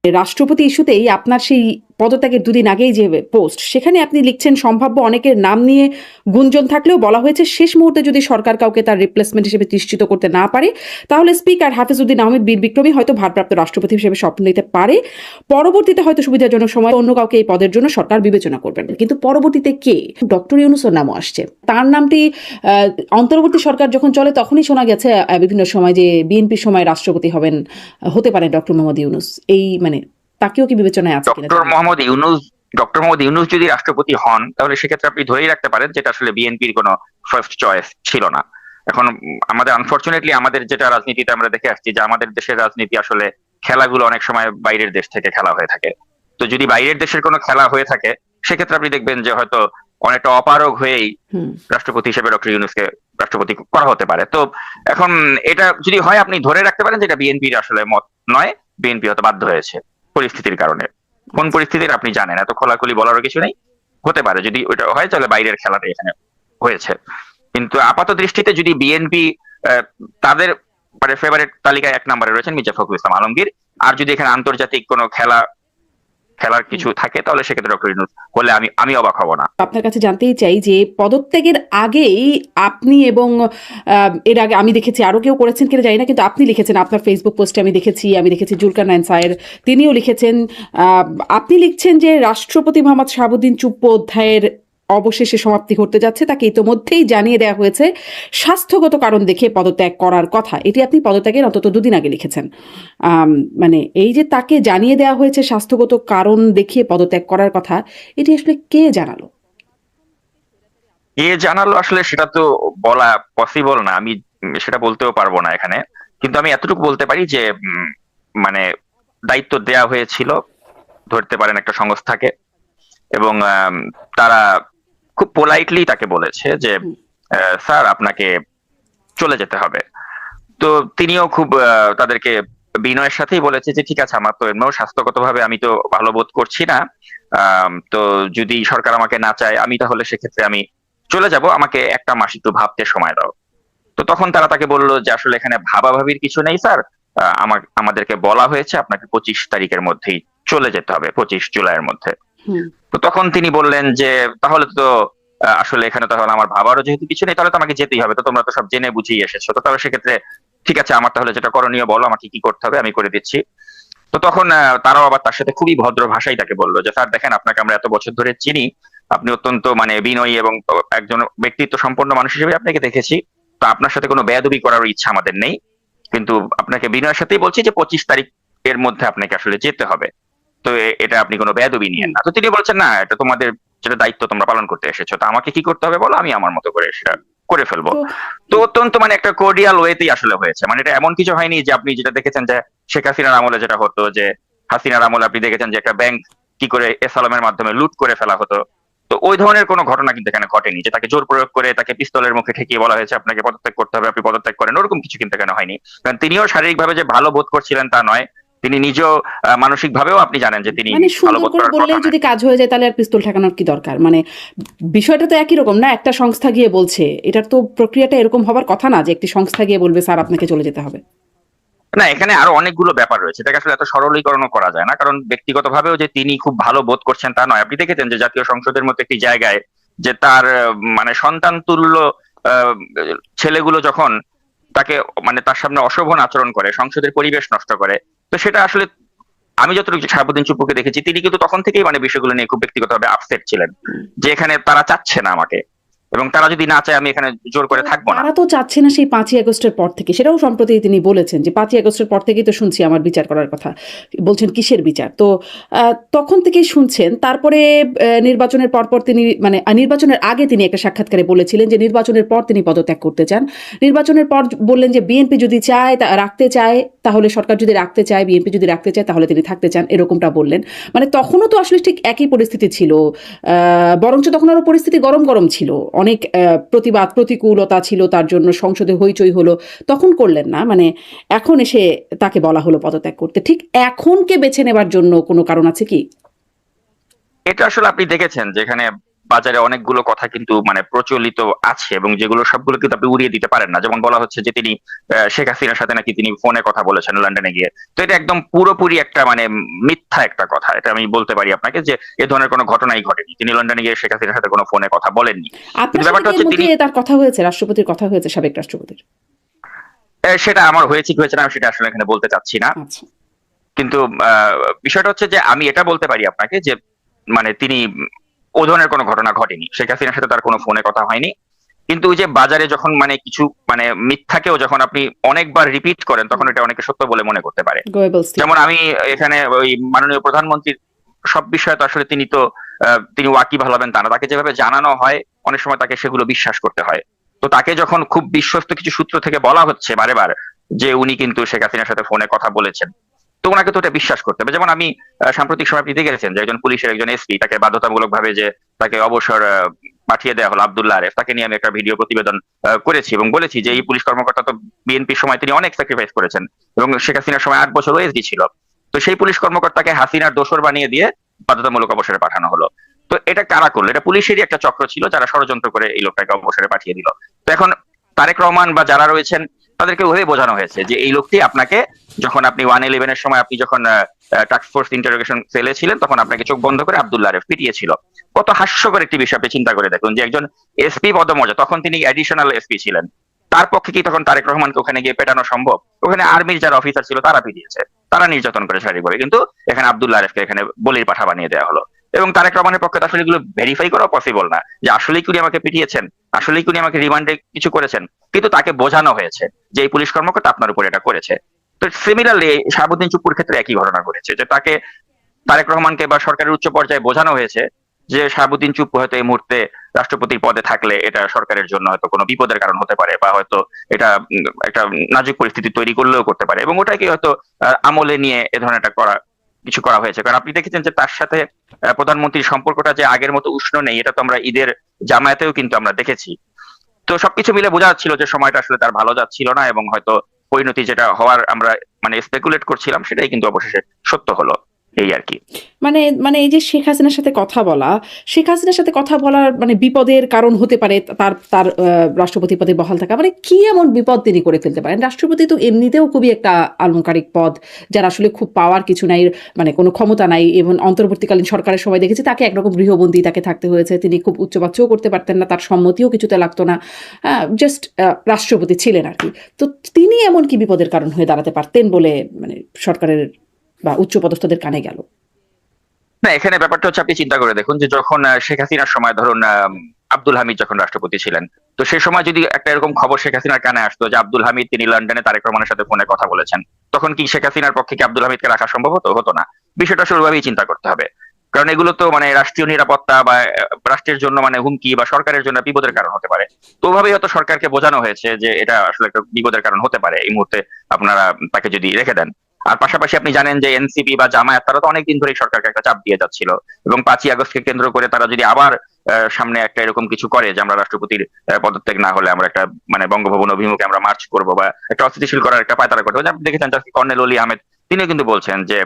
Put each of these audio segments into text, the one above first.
রাষ্ট্রপতি ইস্যুতেই আপনার সেই পদত্যাগের দুদিন আগেই যে পোস্ট, সেখানে আপনি লিখছেন সম্ভাব্য অনেকের নাম নিয়ে গুঞ্জন থাকলেও বলা হয়েছে শেষ মুহূর্তে যদি সরকার কাউকে তার রিপ্লেসমেন্ট হিসেবে নিশ্চিত করতে না পারে তাহলে স্পিকার হাফিজউদ্দিন আহমেদ বীর বিক্রমী হয়তো ভারপ্রাপ্ত রাষ্ট্রপতি হিসেবে স্বপ্ন নিতে পারে। পরবর্তীতে হয়তো সুবিধাজনক সময় অন্য কাউকে এই পদের জন্য সরকার বিবেচনা করবেন। কিন্তু পরবর্তীতে কে? ডক্টর ইউনূসের নামও আসছে। তার নামটি অন্তর্বর্তী সরকার যখন চলে তখনই শোনা গেছে বিভিন্ন সময় যে বিএনপির সময় রাষ্ট্রপতি হবেন, হতে পারে ডক্টর মোহাম্মদ ইউনূস। এই মানে তাকেও কি বিবেচনায় আছে কিনা? ডক্টর মোহাম্মদ ইউনূস যদি রাষ্ট্রপতি হন তাহলে সেক্ষেত্রে আপনি ধরেই রাখতে পারেন যেটা আসলে বিএনপির কোনো ফার্স্ট চয়েস ছিল না। এখন আমাদের আনফরচুনেটলি আমাদের যেটা রাজনীতিতে আমরা দেখে আসছি যে আমাদের দেশের রাজনীতি আসলে খেলাগুলো অনেক সময় বাইরের দেশ থেকে খেলা হয়ে থাকে। তো যদি বাইরের দেশের কোনো খেলা হয়ে থাকে সেক্ষেত্রে আপনি দেখবেন যে হয়তো অনেকটা অপারগ হয়েই রাষ্ট্রপতি হিসেবে ডক্টর ইউনূসকে রাষ্ট্রপতি করা হতে পারে। তো এখন এটা যদি হয় আপনি ধরে রাখতে পারেন যেটা বিএনপির আসলে মত নয়, বিএনপি হয়তো বাধ্য হয়েছে পরিস্থিতির কারণে। কোন পরিস্থিতির আপনি জানেন, এত খোলাখুলি বলারও কিছু নেই। হতে পারে যদি ওইটা হয় তাহলে বাইরের খেলাটা এখানে হয়েছে। কিন্তু আপাত দৃষ্টিতে যদি বিএনপি তাদের মানে ফেভারিট তালিকায় 1 নম্বরে রয়েছেন মির্জা ফখরুল ইসলাম আলমগীর, আর যদি এখানে আন্তর্জাতিক কোনো খেলার কিছু থাকে তাহলে সেক্ষেত্রে ডক্টর ইউনূস হলে আমি অবাক হব না। আপনার কাছে জানতেই চাই যে পদত্যাগের আগেই আপনি এবং এর আগে আমি দেখেছি আরো কেউ করেছেন কিনা জানি না, কিন্তু আপনি লিখেছেন আপনার ফেসবুক পোস্টে, আমি দেখেছি জুলকারনাইন স্যার তিনিও লিখেছেন, আপনি লিখছেন যে রাষ্ট্রপতি মোহাম্মদ শাহাবুদ্দিন চট্টোপাধ্যায়ের অবশেষে সমাপ্তি ঘটতে যাচ্ছে, তাকে ইতোমধ্যেই জানিয়ে দেওয়া হয়েছে স্বাস্থ্যগত কারণ দেখে পদত্যাগ করার কথা। এটি আপনি পদত্যাগের অন্তত 2 দিন আগে লিখেছেন। মানে এই যে তাকে জানিয়ে দেওয়া হয়েছে স্বাস্থ্যগত কারণ দেখিয়ে পদত্যাগ করার কথা, এটি আসলে কে জানালো? কে জানালো আসলে সেটা তো বলা পসিবল না, আমি সেটা বলতেও পারবো না এখানে। কিন্তু আমি এতটুকু বলতে পারি যে মানে দায়িত্ব দেয়া হয়েছিল ধরতে পারেন একটা সংস্থাকে, এবং তারা খুব পোলাইটলি তাকে বলেছে যে স্যার আপনাকে চলে যেতে হবে। তো তিনিও খুব তাদেরকে বিনয়ের সাথেই বলেছে যে ঠিক আছে, আমার তো এমনিও স্বাস্থ্যগতভাবে আমি তো ভালো বোধ করছি না, তো যদি সরকার আমাকে না চায় আমি তাহলে সেক্ষেত্রে আমি চলে যাব, আমাকে 1টা মাস একটু ভাবতে সময় দাও। তো তখন তারা তাকে বললো যে আসলে এখানে ভাবাভাবির কিছু নেই স্যার, আমাদেরকে বলা হয়েছে আপনাকে 25 তারিখের মধ্যেই চলে যেতে হবে, 25 জুলাইয়ের মধ্যে। তো তখন তিনি বললেন যে তাহলে তো আসলে এখানে তাহলে আমার ভাবারও যেহেতু কিছু নেই তাহলে তো আমাকে যেতেই হবে, তো তোমরা তো সব জেনে বুঝেই এসেছো, তো তাহলে সেক্ষেত্রে ঠিক আছে আমার তাহলে যেটা করণীয় বলো, আমাকে কি করতে হবে আমি করে দিচ্ছি। তো তখন তারাও আবার তার সাথে খুবই ভদ্র ভাষায় তাকে বললো যে স্যার দেখেন আপনাকে আমরা এত বছর ধরে চিনি, আপনি অত্যন্ত মানে বিনয়ী এবং একজন ব্যক্তিত্ব সম্পন্ন মানুষ হিসেবে আপনাকে দেখেছি, তো আপনার সাথে কোনো বেয়াদবি করার ইচ্ছা আমাদের নেই, কিন্তু আপনাকে বিনয়ের সাথেই বলছি যে 25 তারিখ এর মধ্যে আপনাকে আসলে যেতে হবে, তো এটা আপনি কোনো বেয়াদবি নিয়েন না। তো তিনি বলছেন না, এটা তোমাদের যেটা দায়িত্ব তোমরা পালন করতে এসেছো, তো আমাকে কি করতে হবে বলো, আমি আমার মতো করে সেটা করে ফেলবো। তো অত্যন্ত মানে একটা কোর্ডিয়াল ওয়েতেই আসলে হয়েছে, মানে এটা এমন কিছু হয়নি যে আপনি যেটা দেখেছেন যে শেখ হাসিনার আমলে যেটা হতো, যে হাসিনার আমলে আপনি দেখেছেন যে একটা ব্যাংক কি করে এসালামের মাধ্যমে লুট করে ফেলা হতো। তো ওই ধরনের কোনো ঘটনা কিন্তু এখানে ঘটেনি যে তাকে জোর প্রয়োগ করে তাকে পিস্তলের মুখে ঠেকিয়ে বলা হয়েছে আপনাকে পদত্যাগ করতে হবে, আপনি পদত্যাগ করেন, ওরকম কিছু কিন্তু এখানে হয়নি। কারণ তিনিও শারীরিকভাবে যে ভালো বোধ করছিলেন তা নয়, তিনি নিজেও মানসিক ভাবেও আপনি জানেন যে তিনি মানে ভালো সুন্দর বোধ করে করার কথা বললেই নয়। যদি কাজ হয়ে যায় তাহলে আর পিস্তল ঠেকানোর কি দরকার? মানে বিষয়টা তো একই রকম না, একটা সংস্থা গিয়ে বলছে, এটার তো প্রক্রিয়াটা এরকম হবার কথা না যে একটি সংস্থা গিয়ে বলবে স্যার আপনাকে চলে যেতে হবে। না, এখানে আরো অনেকগুলো ব্যাপার রয়েছে, এটাকে আসলে এত সরলীকরণও করা যায় না, কারণ ব্যক্তিগতভাবেও যে তিনি খুব ভালো বোধ করছেন তা নয়। আপনি দেখেছেন যে জাতীয় সংসদের মতো একটি জায়গায় যে তার মানে সন্তান তুল্য আহ, ছেলেগুলো যখন তাকে মানে তার সামনে অশোভন আচরণ করে, সংসদের পরিবেশ নষ্ট করে, তো সেটা আসলে আমি যতটুকু শাহাবুদ্দিন চুপ্পুকে দেখেছি তিনি কিন্তু তখন থেকেই মানে বিষয়গুলো নিয়ে খুব ব্যক্তিগতভাবে আপসেট ছিলেন, যে এখানে তারা চাচ্ছে না আমাকে, এবং তারা যদি না চায় আমি এখানে জোর করে থাকবো না। তারা তো চাচ্ছে না সেই 5ই আগস্টের পর থেকে, সেটাও সম্প্রতি তিনি বলেছেন যে 5ই আগস্টের পর থেকেই তো শুনছি আমার বিচার করার কথা। বলছেন কিসের বিচার? তো তখন থেকেই শুনছেন। তারপরে নির্বাচনের পরপর তিনি মানে নির্বাচনের আগে তিনি একটা সাক্ষাৎকারে বলেছিলেন যে নির্বাচনের পর তিনি পদত্যাগ করতে চান। নির্বাচনের পর বললেন যে বিএনপি যদি চায় রাখতে চায় তাহলে, সরকার যদি রাখতে চায়, বিএনপি যদি রাখতে চায় তাহলে তিনি থাকতে চান, এরকমটা বললেন। মানে তখনও তো আসলে ঠিক একই পরিস্থিতি ছিল, বরঞ্চ তখন আরো পরিস্থিতি গরম গরম ছিল, অনেক প্রতিবাদ প্রতিকূলতা ছিল, তার জন্য সংসদে হইচই হলো, তখন করলেন না। মানে এখন এসে তাকে বলা হলো পদত্যাগ করতে, ঠিক এখনকে বেছে নেবার জন্য কোনো কারণ আছে কি? এটা আসলে আপনি দেখেছেন যেখানে বাজারে অনেকগুলো কথা কিন্তু মানে প্রচলিত আছে এবং যেগুলো সবগুলো কিন্তু আপনি উড়িয়ে দিতে পারেন না। যেমন বলা হচ্ছে যে তিনি শেখ হাসিনার সাথে নাকি তিনি ফোনে কথা বলেছেন লন্ডনে গিয়ে। তো এটা একদম পুরোপুরি একটা মানে মিথ্যা একটা কথা। এটা আমি বলতে পারি আপনাকে যে এ ধরনের কোনো ঘটনাই ঘটেনি। তিনি লন্ডনে গিয়ে শেখ হাসিনার সাথে কোনো ফোনে কথা বলেননি। কিন্তু আপনার সাথে ব্যাপারটা কি এর হচ্ছে মধ্যে তিনি তার কথা হয়েছে, রাষ্ট্রপতির কথা হয়েছে, সাবেক রাষ্ট্রপতির? সেটা আমার হয়েছে কি হয়েছে না আমি সেটা আসলে এখানে বলতে চাচ্ছি না। আচ্ছা। কিন্তু বিষয়টা হচ্ছে যে আমি এটা বলতে পারি আপনাকে যে মানে তিনি ও ধরনের কোনো ঘটনা ঘটেনি। শেখ হাসিনার সাথে তার কোনো ফোনে কথা হয়নি। কিন্তু ওই যে বাজারে যখন মানে কিছু মানে মিথ্যাকেও যখন আপনি অনেকবার রিপিট করেন তখন এটা অনেকে সত্য বলে মনে করতে পারে। গোয়েবলস যেমন আমি এখানে ওই মাননীয় প্রধানমন্ত্রীর সব বিষয়ে তো আসলে তিনি তো তিনি ওয়াকিবহাল হবেন তা না। তাকে যেভাবে জানানো হয় অনেক সময় তাকে সেগুলো বিশ্বাস করতে হয়। তো তাকে যখন খুব বিশ্বস্ত কিছু সূত্র থেকে বলা হচ্ছে বারে বার যে উনি কিন্তু শেখ হাসিনার সাথে ফোনে কথা বলেছেন, তো ওনাকে তো এটা বিশ্বাস করতে হবে। যেমন আমি সাম্প্রতিক সময় আপনি দেখেছেন যে একজন পুলিশের একজন এসপি তাকে বাধ্যতামূলক ভাবে যে তাকে অবসর পাঠিয়ে দেওয়া হলো, আব্দুল্লাহ আরেফ, তাকে নিয়ে আমি একটা ভিডিও প্রতিবেদন করেছি এবং বলেছি যে এই পুলিশ কর্মকর্তা তো বিএনপির সময় তিনি অনেক স্যাক্রিফাইস করেছেন এবং শেখ হাসিনার সময় 8 বছর ওএসডি ছিল। তো সেই পুলিশ কর্মকর্তাকে হাসিনার দোসর বানিয়ে দিয়ে বাধ্যতামূলক অবসরে পাঠানো হলো। তো এটা কারা করলো? এটা পুলিশেরই একটা চক্র ছিল যারা ষড়যন্ত্র করে এই লোকটাকে অবসরে পাঠিয়ে দিল। তো এখন তারেক রহমান বা যারা রয়েছেন তাদেরকে ওভাবে বোঝানো হয়েছে যে এই লোকটি আপনাকে যখন আপনি 111 এর সময় আপনি যখন টাস্ক ফোর্স ইন্টারোগেশন সেলে ছিলেন তখন আপনাকে চোখ বন্ধ করে আব্দুল্লাহ আরেফ পিটিয়েছিল। কত হাস্যকর একটি বিষয় আপনি চিন্তা করে দেখুন যে একজন এসপি পদমর্যাদা, তখন তিনি অ্যাডিশনাল এসপি ছিলেন, তার পক্ষে কি তখন তারেক রহমানকে ওখানে গিয়ে পেটানো সম্ভব? ওখানে আর্মির যারা অফিসার ছিল তারা পিটিয়েছে, তারা নির্যাতন করে শারীরিকভাবে, কিন্তু এখানে আব্দুল্লাহ আরেফকে এখানে বলির পাঠা বানিয়ে দেওয়া হলো। এবং তারেক রহমানের পক্ষে তো আসলে এগুলো ভেরিফাই করা পসিবল না যে আসলেই কি উনি আমাকে পিটিয়েছেন, আসলেই কি উনি আমাকে রিমান্ডে কিছু করেছেন। কিন্তু তাকে বোঝানো হয়েছে যে এই পুলিশ কর্মকর্তা আপনার উপর এটা করেছে। তো সিমিলারলি শাহাবুদ্দিন চুপ্পুর ক্ষেত্রে একই ঘটনা ঘটেছে যে তাকে তারেক রহমানকে বা সরকারের উচ্চ পর্যায়ে বোঝানো হয়েছে যে শাহাবুদ্দিন চুপ্পু হয়তো এই মুহূর্তে রাষ্ট্রপতির পদে থাকলে এটা সরকারের জন্য হয়তো কোনো বিপদের কারণ হতে পারে বা হয়তো এটা একটা নাজুক পরিস্থিতি তৈরি করলেও করতে পারে, এবং ওটাকে হয়তো আমলে নিয়ে এ ধরনের একটা কিছু করা হয়েছে। কারণ আপনি দেখেছেন যে তার সাথে প্রধানমন্ত্রীর সম্পর্কটা যে আগের মতো উষ্ণ নেই, এটা তো আমরা ঈদের জামায়াতেও কিন্তু আমরা দেখেছি। তো সবকিছু মিলে বোঝা যাচ্ছিল যে সময়টা আসলে তার ভালো যাচ্ছিল না এবং হয়তো পরিণতি যেটা হওয়ার আমরা মানে স্পেকুলেট করছিলাম সেটাই কিন্তু অবশেষে সত্য হলো, এই আর কি। মানে মানে এই যে শেখ হাসিনার সাথে কথা বলা, শেখ হাসিনার সাথে কথা বলার মানে বিপদের কারণ হতে পারে তার তার রাষ্ট্রপতি পদে বহাল থাকা, মানে কি এমন বিপদ তিনি করে ফেলতে পারেন? রাষ্ট্রপতি তো এমনিতেও খুবই একটা আলংকারিক পদ, যার আসলে খুব পাওয়ার কিছু নাই, মানে কোনো ক্ষমতা নাই। এবং অন্তর্বর্তীকালীন সরকারের সময় দেখেছি তাকে একরকম গৃহবন্দী তাকে থাকতে হয়েছে, তিনি খুব উচ্চবাচ্যও করতে পারতেন না, তার সম্মতিও কিছুতে লাগতো না, জাস্ট রাষ্ট্রপতি ছিলেন আর কি। তো তিনি এমন কি বিপদের কারণ হয়ে দাঁড়াতে পারতেন বলে মানে সরকারের বা উচ্চপদস্থদের কানে গেল? না, এখানে ব্যাপারটা হচ্ছে আপনি চিন্তা করে দেখুন যে যখন শেখ হাসিনার সময় ধরুন আব্দুল হামিদ যখন রাষ্ট্রপতি ছিলেন, তো সেই সময় যদি একটা এরকম খবর শেখ হাসিনার কানে আসতো যে আব্দুল হামিদ তিনি লন্ডনে তারেক রহমানের সাথে ফোনে কথা বলেছেন, তখন কি শেখ হাসিনার পক্ষে কি আব্দুল হামিদকে রাখা সম্ভব হতো? হতো না। বিষয়টা শুরুভাবেই চিন্তা করতে হবে, কারণ এগুলো তো মানে রাষ্ট্রীয় নিরাপত্তা বা রাষ্ট্রের জন্য মানে হুমকি বা সরকারের জন্য বিপদের কারণ হতে পারে। তো ওভাবেই হয়তো সরকারকে বোঝানো হয়েছে যে এটা আসলে একটা বিপদের কারণ হতে পারে এই মুহূর্তে আপনারা তাকে যদি রেখে দেন। আর পাশাপাশি আপনি জানেন যে এনসিপি বা জামায়াত তারা তো অনেকদিন ধরে সরকারকে একটা চাপ দিয়ে যাচ্ছিল, এবং 5ই আগস্টকে কেন্দ্র করে তারা যদি আবার সামনে একটা এরকম কিছু করে যে আমরা রাষ্ট্রপতির পদত্যাগ না হলে আমরা একটা মানে বঙ্গভবন অভিমুখে আমরা মার্চ করবো বা একটা অস্থিতিশীল করার একটা পায়তারা করতে হবে। আপনি দেখেছেন কর্নেল অলি আহমেদ তিনিও কিন্তু বলছেন যে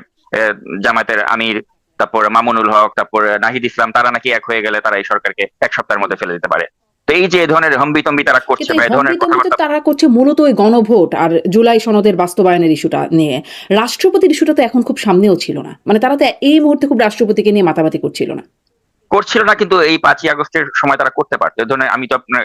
জামায়াতের আমির, তারপর মামুনুল হক, তারপর নাহিদ ইসলাম, তারা নাকি এক হয়ে গেলে তারা এই সরকারকে 1 সপ্তাহের মধ্যে ফেলে দিতে পারে। তো এই যে ধরনের হম্বিতম্বি তারা করছে কিন্তু বা এই এই ধরনের হম্বিতম্বি তো কথাবার্তা, তারা করছে মূলত ওই গণভোট আর জুলাই সনদের বাস্তবায়নের ইস্যুটা নিয়ে। রাষ্ট্রপতির ইস্যুটা তো এখন খুব সামনেও ছিল না, মানে তারা তো এই মুহূর্তে খুব রাষ্ট্রপতিকে নিয়ে মাতামাতি করছিল না। কিন্তু এই 5ই আগস্টের সময় তারা করতে পারতো। এই ধরনের আমি তো আপনার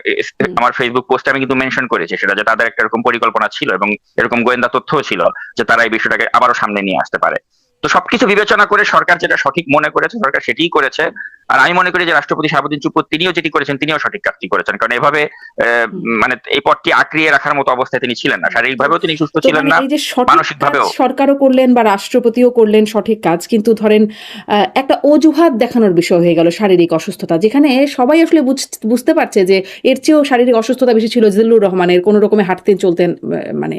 আমার ফেসবুক পোস্টে আমি কিন্তু মেনশন করেছি সেটা, যে তাদের একটা এরকম পরিকল্পনা ছিল এবং এরকম গোয়েন্দা তথ্যও ছিল যে তারা এই বিষয়টাকে আবারও সামনে নিয়ে আসতে পারে। তো সবকিছু বিবেচনা করে সরকার যেটা সঠিক মনে করেছে সরকার সেটিই করেছে। আর আমি মনে করি যে রাষ্ট্রপতি শাহাবুদ্দিন চুপ্পু তিনিও যেটি করেছেন তিনিও সঠিক কাজটি করেছেন, কারণ এভাবে মানে এই পদটি আঁকড়িয়ে রাখার মতো অবস্থায় তিনি ছিলেন না, শারীরিকভাবেও তিনি সুস্থ তো ছিলেন মানে না, এই যে সঠিক কাজ মানসিকভাবেও। সরকারও করলেন বা রাষ্ট্রপতিও করলেন সঠিক কাজ, কিন্তু ধরেন একটা অজুহাত দেখানোর বিষয় হয়ে গেল শারীরিক অসুস্থতা, যেখানে সবাই আসলে বুঝতে পারছে যে এর চেয়েও শারীরিক অসুস্থতা বেশি ছিল জিল্লুর রহমানের। কোনো রকমে হাঁটতেন চলতেন, মানে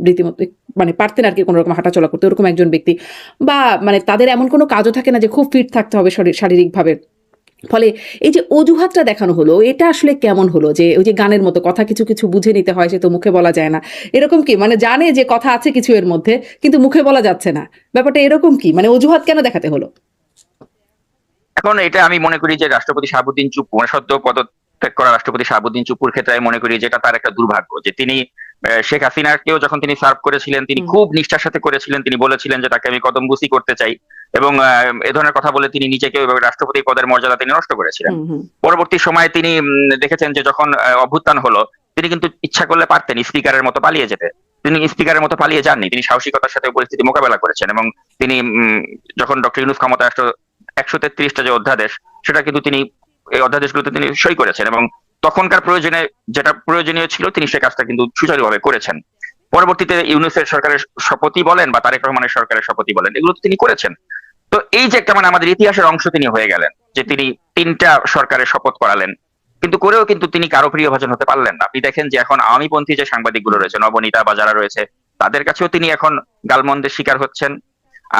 রীতিমতো মানে পারতেন আর কি কোনো রকম হাঁটাচলা করতে, ওরকম একজন ব্যক্তি। বা মানে তাদের এমন কোনো কাজও থাকে না যে খুব ফিট থাকতে হবে শারীরিকভাবে। ফলে এই যে অজুহাতটা দেখানো হলো, এটা আসলে কেমন হলো? যে ওই যে গানের মতো কথা কিছু কিছু বুঝে নিতে হয়, সে তো মুখে বলা যায় না, এরকম কি? মানে জানে যে কথা আছে কিছু এর মধ্যে কিন্তু মুখে বলা যাচ্ছে না, ব্যাপারটা এরকম কি? মানে অজুহাত কেন দেখাতে হলো? এখন এটা আমি মনে করি যে রাষ্ট্রপতি শাহাবুদ্দিন চুপ্পু মানে সদ্য পদত্যাগ করা রাষ্ট্রপতি শাহাবুদ্দিন চুপ্পুর ক্ষেত্রে আমি মনে করি যে এটা তার একটা দুর্ভাগ্য যে তিনি শেখ হাসিনাকেও যখন তিনি সার্ভ করেছিলেন তিনি হুম। খুব নিষ্ঠার সাথে করেছিলেন, তিনি বলেছিলেন যে তাকে আমি কদমবুসি করতে চাই এবং এ ধরনের কথা বলে তিনি নিজেকে রাষ্ট্রপতি পদের মর্যাদা তিনি নষ্ট করেছিলেন। হুম, হুম। পরবর্তী সময়ে তিনি দেখেছেন যে যখন অভ্যুত্থান হলো তিনি কিন্তু ইচ্ছা করলে পারতেন স্পিকারের মতো পালিয়ে যেতে, তিনি স্পিকারের মতো পালিয়ে যাননি, তিনি সাহসিকতার সাথে পরিস্থিতি মোকাবেলা করেছেন এবং তিনি যখন ডক্টর ইউনূস ক্ষমতায় আসলো 133টা যে অধ্যাদেশ সেটা কিন্তু তিনি এই অধ্যাদেশগুলোতে তিনি সই করেছেন এবং তখনকার প্রয়োজনে যেটা প্রয়োজনীয় ছিল তিনি সে কাজটা কিন্তু সুচারুভাবে করেছেন। পরবর্তীতে ইউনূসের সরকারের শপথই বলেন বা তারেক রহমানের সরকারের শপথই বলেন এগুলো তো তিনি করেছেন। তো এই যে একটা মানে আমাদের ইতিহাসের অংশ তিনি হয়ে গেলেন যে তিনি 3টা সরকারের শপথ করালেন, কিন্তু করেও কিন্তু তিনি কারো প্রিয়ভাজন হতে পারলেন না। আপনি দেখেন যে এখন আওয়ামীপন্থী যে সাংবাদিকগুলো রয়েছে নবনীতা বা যারা রয়েছে তাদের কাছেও তিনি এখন গালমন্দের শিকার হচ্ছেন,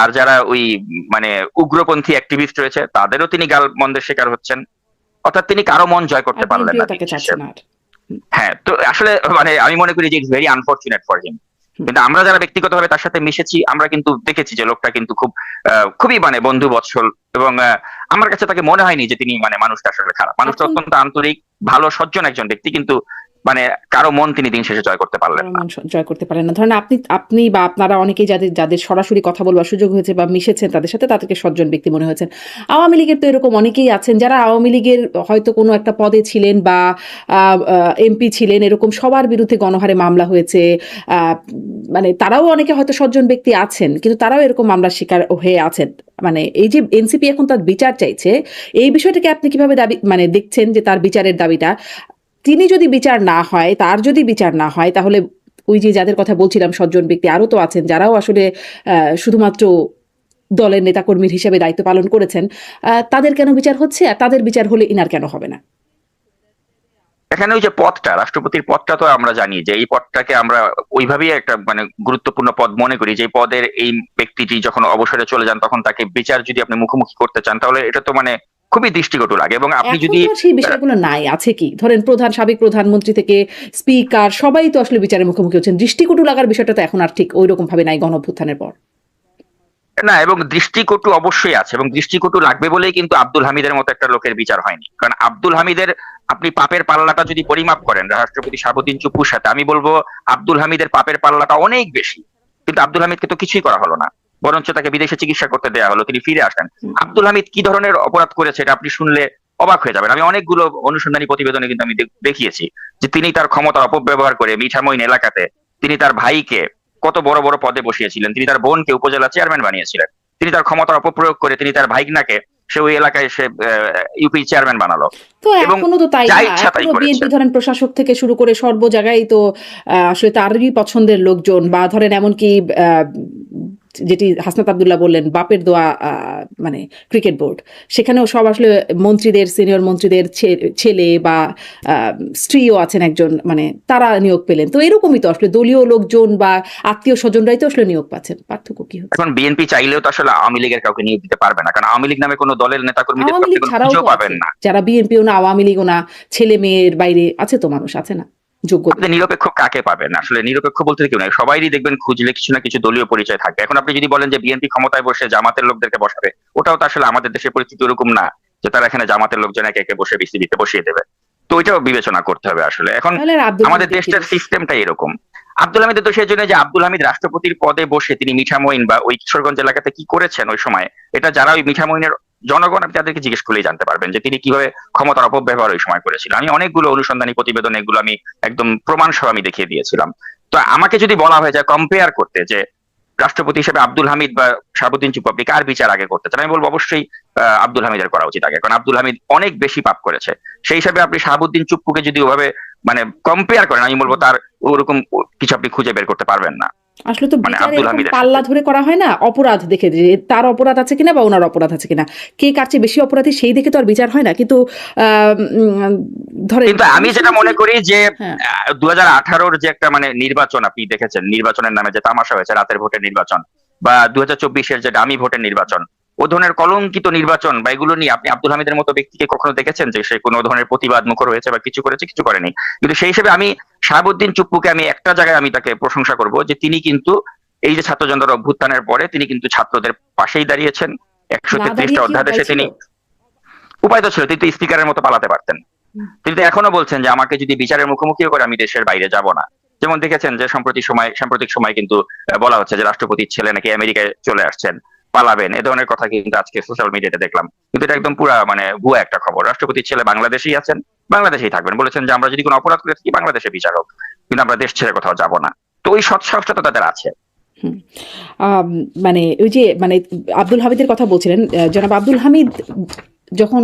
আর যারা ওই মানে উগ্রপন্থী অ্যাক্টিভিস্ট রয়েছে তাদেরও তিনি গালমন্দের শিকার হচ্ছেন। অর্থাৎ তিনি কারো মন জয় আর করতে পারলেন বিএনপিও না তাকে দিন চাচ্ছে শেষে। না আর। হ্যাঁ, তো আসলে মানে আমি মনে করি যে it's very unfortunate for him. কিন্তু আমরা যারা ব্যক্তিগতভাবে তার সাথে মিশেছি আমরা কিন্তু দেখেছি যে লোকটা কিন্তু খুবই মানে বন্ধু বৎসল এবং আমার কাছে তাকে মনে হয়নি যে তিনি মানে মানুষটা আসলে খারাপ, মানুষটা এখন অত্যন্ত আন্তরিক ভালো সজ্জন একজন ব্যক্তি, কিন্তু মানে কারো মন তিনি দিন শেষে জয় করতে পারলেন না। জয় করতে পারেন না। ধরেন আপনি বা আপনারা অনেকেই যাদের সরাসরি কথা বলবার সুযোগ হয়েছে বা মিশেছেন তাদের সাথে তাদেরকে সজ্জন ব্যক্তি মনে হয়েছেন। আওয়ামী লীগের তো এরকম অনেকেই আছেন যারা আওয়ামী লীগের হয়তো কোনো একটা পদে ছিলেন বা এমপি ছিলেন, এরকম সবার বিরুদ্ধে গণহারে মামলা হয়েছে। মানে তারাও অনেকে হয়তো সজ্জন ব্যক্তি আছেন কিন্তু তারাও এরকম মামলার শিকার হয়ে আছেন। মানে এই যে এনসিপি এখন তার বিচার চাইছে, এই বিষয়টাকে আপনি কিভাবে দাবি মানে দেখছেন যে তার বিচারের দাবিটা তিনি যদি বিচার না হয়, তার যদি বিচার না হয় তাহলে ওই যে যাদের কথা বলছিলাম সজ্জন ব্যক্তি আরো তো আছেন যারাও আসলে শুধুমাত্র দলের নেতাকর্মীর হিসেবে দায়িত্ব পালন করেছেন, তাদের কেন বিচার হচ্ছে আর তাদের বিচার হলে ইনার কেন হবে না? এখানে ওই যে পদটা রাষ্ট্রপতির পদটা তো আমরা জানি যে এই পদটাকে আমরা ওইভাবেই একটা মানে গুরুত্বপূর্ণ পদ মনে করি যে এই পদের এই ব্যক্তিটি যখন অবসরে চলে যান তখন তাকে বিচার যদি আপনি মুখোমুখি করতে চান তাহলে এটা তো মানে খুবই দৃষ্টিকটু লাগে। এবং আপনি এখন যদি তো আর সেই বিষয়গুলো নাই, আছে কি? ধরেন সাবেক প্রধানমন্ত্রী থেকে স্পিকার সবাই তো আসলে বিচারের মুখোমুখি হচ্ছেন, দৃষ্টিকটু লাগার বিষয়টা তো এখন আর ঠিক ওই রকম ভাবে নাই গণঅভ্যুত্থানের পর। না, এবং দৃষ্টিকটু অবশ্যই আছে এবং দৃষ্টিকটু লাগবে বলেই কিন্তু আব্দুল হামিদের মতো একটা লোকের বিচার হয়নি। কারণ আব্দুল হামিদের আপনি পাপের পাল্লাটা যদি পরিমাপ করেন রাষ্ট্রপতি শাহাবুদ্দিন চুপ্পুর সাথে, আমি বলবো আব্দুল হামিদের পাপের পাল্লাটা অনেক বেশি। কিন্তু আব্দুল হামিদকে তো কিছুই করা হলো না, বরঞ্চ তাকে বিদেশে চিকিৎসা করতে দেওয়া হলো, তিনি ফিরে আসলেন। আব্দুল হামিদ কি ধরনের অপরাধ করেছে এটা আপনি শুনলে অবাক হয়ে যাবেন। আমি অনেকগুলো অনুসন্ধানী প্রতিবেদনে কিন্তু আমি দেখিয়েছি যে তিনি তার ক্ষমতার অপব্যবহার করে মিঠামইন এলাকাতে তিনি তার ভাইকে কত বড় বড় পদে বসিয়েছিলেন, তিনি তার বোনকে উপজেলা চেয়ারম্যান বানিয়েছিলেন, তিনি তার ক্ষমতার অপপ্রয়োগ করে তিনি তার ভাইগনাকে সে ওই এলাকায় সে ইউপি চেয়ারম্যান বানালো। তো এবং এখনো তো তাই যা না, ইচ্ছা তাই এখনো করেছে। বিএনপি ধরেন প্রশাসক থেকে শুরু করে সর্ব জায়গায় তো আসলে তারই পছন্দের লোকজন, বা ধরেন এমনকি যেটি হাসনাত আব্দুল্লাহ বললেন বাপের দোয়া মানে ক্রিকেট বোর্ড, সেখানেও সব আসলে মন্ত্রীদের সিনিয়র মন্ত্রীদের ছেলে বা স্ত্রীও আছেন একজন, মানে তারা নিয়োগ পেলেন। তো এরকমই তো আসলে দলীয় লোকজন বা আত্মীয় স্বজনরাই তো আসলে নিয়োগ পাচ্ছেন। পার্থক্য কি হচ্ছে? এখন বিএনপি চাইলেও তো আসলে আওয়ামী লীগের কাউকে নিয়োগ দিতে পারবে না, কারণ আওয়ামী লীগ নামে কোনো দলের নেতাকর্মীদের আওয়ামী আপনি লীগ কোনো ছাড়াও খুঁজেও তো পাবেন আছে না। যারা বিএনপিও না আওয়ামী লীগও না, ছেলে মেয়ের বাইরে আছে তো মানুষ, আছে না যোগ্য? আপনি নিরপেক্ষ কাকে পাবেন? আসলে নিরপেক্ষ বলতে কেউ নাই, সবাইই দেখবেন খুঁজলে কিছু না কিছু দলীয় পরিচয় থাকবে। এখন আপনি যদি বলেন যে বিএনপি ক্ষমতায় বসে জামাতের লোকদেরকে বসাবে, ওটাও তো আসলে আমাদের দেশের পরিস্থিতি ওরকম না যে তারা এখানে জামাতের লোকজন একে একে বসে বিসিবিতে বসিয়ে দেবে। তো ওইটাও বিবেচনা করতে হবে আসলে। এখন তাহলে আর আব্দুল আমাদের হামিদের কি দেশটার দোষ? সিস্টেমটা এরকম। আব্দুল হামিদের দোষের জন্য যে আব্দুল হামিদ রাষ্ট্রপতির পদে বসে তিনি মিঠামইন বা ওই কিশোরগঞ্জ এলাকাতে কি করেছেন ওই সময়, এটা যারা ওই মিঠামইনের জনগণ আপনি তাদেরকে জিজ্ঞেস করলেই জানতে পারবেন যে তিনি কিভাবে ক্ষমতার অপব্যবহার ওই সময় করেছিল। আমি অনেকগুলো অনুসন্ধানী প্রতিবেদন এগুলো আমি একদম প্রমাণ সহ আমি দেখিয়ে দিয়েছিলাম। তো আমাকে যদি বলা হয় যে কম্পেয়ার করতে যে রাষ্ট্রপতি হিসেবে আব্দুল হামিদ বা শাহাবুদ্দিন চুপ্পু আপনি কার বিচার আগে করতে চান, আমি বলবো অবশ্যই আব্দুল হামিদের করা উচিত আগে, কারণ আব্দুল হামিদ অনেক বেশি পাপ করেছে। সেই হিসাবে আপনি শাহাবুদ্দিন চুপ্পুকে যদি ওভাবে মানে কম্পেয়ার করেন আমি বলবো তার ওরকম কিছু আপনি খুঁজে বের করতে পারবেন না। আসলে তো মানে বিচার আব্দুল এরকম হামিদের পাল্লা সাথে ধরে করা হয় না, অপরাধ দেখে যে তার অপরাধ আছে কিনা বা ওনার অপরাধ আছে কিনা, কে কার চেয়ে বেশি অপরাধী সেই দেখে তো আর বিচার হয় না। কিন্তু ধরেন কিন্তু আমি যেটা মনে করি যে হ্যাঁ 2018-র যে একটা মানে নির্বাচন আপনি দেখেছেন, নির্বাচনের নামে যে তামাশা হয়েছে, রাতের ভোটের নির্বাচন বা 2024-এর যে ডামি ভোটের নির্বাচন, ও ধরনের কলঙ্কিত নির্বাচন বা এগুলো নিয়ে আপনি আব্দুল হামিদের মতো ব্যক্তিকে কখনো দেখেছেন যে সে কোনো ধরনের প্রতিবাদ মুখর হয়েছে বা কিছু করেছে? কিছু করেনি। কিন্তু সেই হিসেবে আমি শাহাবুদ্দিন চুপ্পুকে আমি একটা জায়গায় আমি তাকে প্রশংসা করব যে তিনি কিন্তু এই যে ছাত্র জনতার অভ্যুত্থানের পরে তিনি কিন্তু ছাত্রদের পাশেই দাঁড়িয়েছেন, না 133টা দাঁড়িয়ে কি অধ্যাদেশে উপায় ছিল? তিনি উপায় তো ছিল, তিনি তো স্পিকারের মতো পালাতে পারতেন। তিনি তো এখনো বলছেন যে আমাকে যদি বিচারের মুখোমুখিও করে আমি দেশের বাইরে যাব না। যেমন দেখেছেন যে সাম্প্রতিক সময় কিন্তু বলা হচ্ছে যে রাষ্ট্রপতির ছেলে নাকি আমেরিকায় চলে আসছেন, পালাবেন, এ ধরনের কথা কিন্তু আজকে সোশ্যাল মিডিয়াতে দেখলাম। কিন্তু এটা একদম পুরা মানে ভুয়া একটা খবর। রাষ্ট্রপতির ছেলে বাংলাদেশেই আছেন, বাংলাদেশেই থাকবেন, বলেছেন যে আমরা যদি কোনো অপরাধ করে থাকি বাংলাদেশে বিচার হোক, কিন্তু আমরা দেশ ছেড়ে কোথাও যাব না। তো ওই সৎসাহসটা তো তাদের আছে। হুম। আম, মানে ওই যে মানে আব্দুল হামিদের কথা বলছিলেন, জনাব আব্দুল হামিদ যখন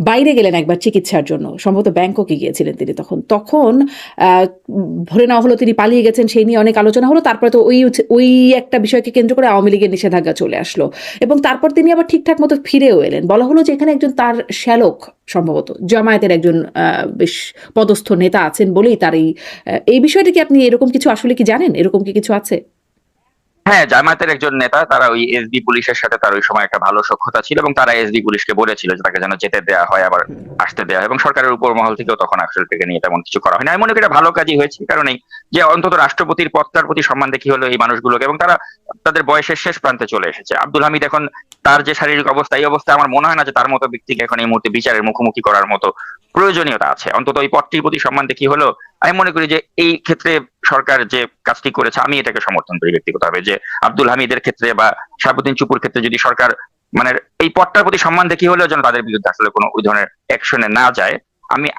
বাইরে গেলেন একবার চিকিৎসার জন্য, সম্ভবত ব্যাংককে গিয়েছিলেন তিনি, তখন তখন ধরে নেওয়া হলো তিনি পালিয়ে গেছেন, সেই নিয়ে অনেক আলোচনা হলো। তারপরে তো ওই একটা বিষয়কে কেন্দ্র করে আওয়ামী লীগের নিষেধাজ্ঞা চলে আসলো, এবং তারপর তিনি আবার ঠিকঠাক মতো ফিরেও এলেন। বলা হলো যে এখানে একজন তার শ্যালক, সম্ভবত জামায়াতের একজন বেশ পদস্থ নেতা আছেন বলেই তার এই বিষয়টা কি আপনি এরকম কিছু আসলে কি জানেন, এরকম কি কিছু আছে? হ্যাঁ, জামায়াতের একজন নেতা, তারা ওই এসবি পুলিশের সাথে তার ওই সময় একটা ভালো সখ্যতা ছিল, এবং তারা এসবি পুলিশকে বলেছিল যে তাকে যেন যেতে দেওয়া হয়, আবার আসতে দেওয়া হয়, এবং সরকারের উপর মহল থেকেও তখন আসলে থেকে নিয়ে তেমন কিছু করা হয়নি। আমি মনে করি এটা ভালো কাজই হয়েছে, কারণ এই যে অন্তত রাষ্ট্রপতির পদটার প্রতি সম্মান দেখি হলো এই মানুষগুলোকে, এবং তারা তাদের বয়সের শেষ প্রান্তে চলে এসেছে। আব্দুল হামিদ এখন তার যে শারীরিক অবস্থা, এই অবস্থায় আমার মনে হয় না যে তার মতো ব্যক্তিকে এখন এই মুহূর্তে বিচারের মুখোমুখি করার মতো প্রয়োজনীয়তা আছে। অন্তত এই পদটির প্রতি সম্মান দেখি হলো আমি মনে করি যে এই ক্ষেত্রে সরকার যে কাজটি করেছে আমি এটাকে সমর্থন করি ব্যক্তিগতভাবে, যে আব্দুল হামিদের ক্ষেত্রে বা শাহাবুদ্দিন চুপুর ক্ষেত্রে যদি সরকার মানে এই পদটার প্রতি সম্মান দেখিয়ে হলেও যেন তাদের বিরুদ্ধে আসলে কোনো ওই ধরনের অ্যাকশনে না যায়,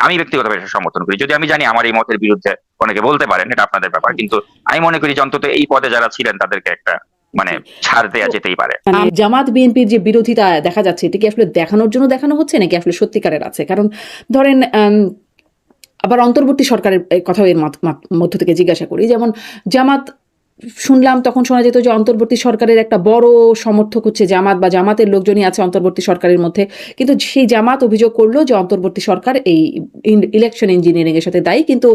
আমি ব্যক্তিগতভাবে এটা সমর্থন করি। যদি আমি জানি আমার এই মতের বিরুদ্ধে অনেকে বলতে পারেন, এটা আপনাদের ব্যাপার, কিন্তু আমি মনে করি যে অন্তত এই পদে যারা ছিলেন তাদেরকে একটা মানে ছাড় দেয়া যেতেই পারে। মানে জামাত বিএনপির যে বিরোধিতা দেখা যাচ্ছে, এটা কি আসলে দেখানোর জন্য দেখানো হচ্ছে নাকি আসলে সত্যিকারের আছে? কারণ ধরেন আবার অন্তর্বর্তী সরকারের কথাও এর মধ্য থেকে জিজ্ঞাসা করি, যেমন জামাত, শুনলাম তখন শোনা যেত যে অন্তর্বর্তী সরকারের একটা বড় সমর্থক হচ্ছে জামাত, বা জামাতের লোকজনই আছে অন্তর্বর্তী সরকারের মধ্যে। কিন্তু সেই জামাত অভিযোগ করলো যে অন্তর্বর্তী সরকার এই ইলেকশন ইঞ্জিনিয়ারিং এর সাথে দায়ী, কিন্তু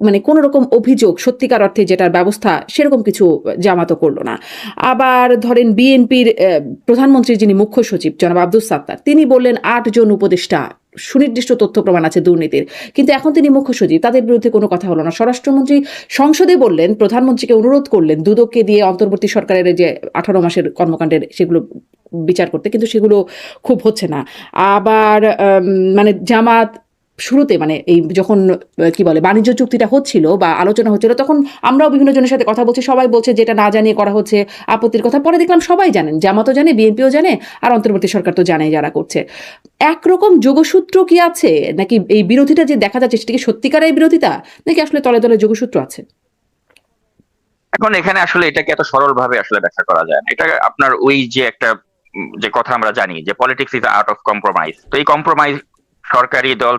মানে কোন রকম অভিযোগ সত্যিকার অর্থে যেটার ব্যবস্থা সেরকম কিছু জামাতও করলো না। আবার ধরেন বিএনপির প্রধানমন্ত্রীর যিনি মুখ্য সচিব জনাব আব্দুস সাত্তার, তিনি বললেন ৮ জন উপদেষ্টা, সুনির্দিষ্ট তথ্য প্রমাণ আছে দুর্নীতির, কিন্তু এখন তিনি মুখ্য সচিব, তাদের বিরুদ্ধে কোনো কথা হলো না। স্বরাষ্ট্রমন্ত্রী সংসদে বললেন, প্রধানমন্ত্রীকে অনুরোধ করলেন দুদককে দিয়ে অন্তর্বর্তী সরকারের যে 18 মাসের কর্মকাণ্ডের সেগুলো বিচার করতে, কিন্তু সেগুলো খুব হচ্ছে না। আবার মানে জামাত শুরুতে মানে এই যখন কি বলে বাণিজ্য চুক্তিটা হচ্ছিল বা আলোচনা হচ্ছিল, তখন আমরাও বিভিন্ন জনের সাথে কথা বলছি, সবাই বলছে যেটা না জানিয়ে করা হচ্ছে, আপত্তির কথা। পরে দেখলাম সবাই জানেন, জামাতও জানে, বিএনপিও জানে, আর অন্তর্বর্তী সরকার তো জানে যারা করছে। একরকম যোগসূত্র কি আছে, নাকি এই বিরোধিতা যে দেখা যাচ্ছে সেটা কি সত্যিকারের বিরোধিতা, নাকি আসলে তলে তলে যোগসূত্র আছে? এখন এখানে আসলে এটাকে এত সরল ভাবে আসলে ব্যাখ্যা করা যায় না। এটা আপনার ওই যে একটা যে কথা আমরা জানি যে politics is art of compromise, তো এই কম্প্রোমাইজ সরকারি দল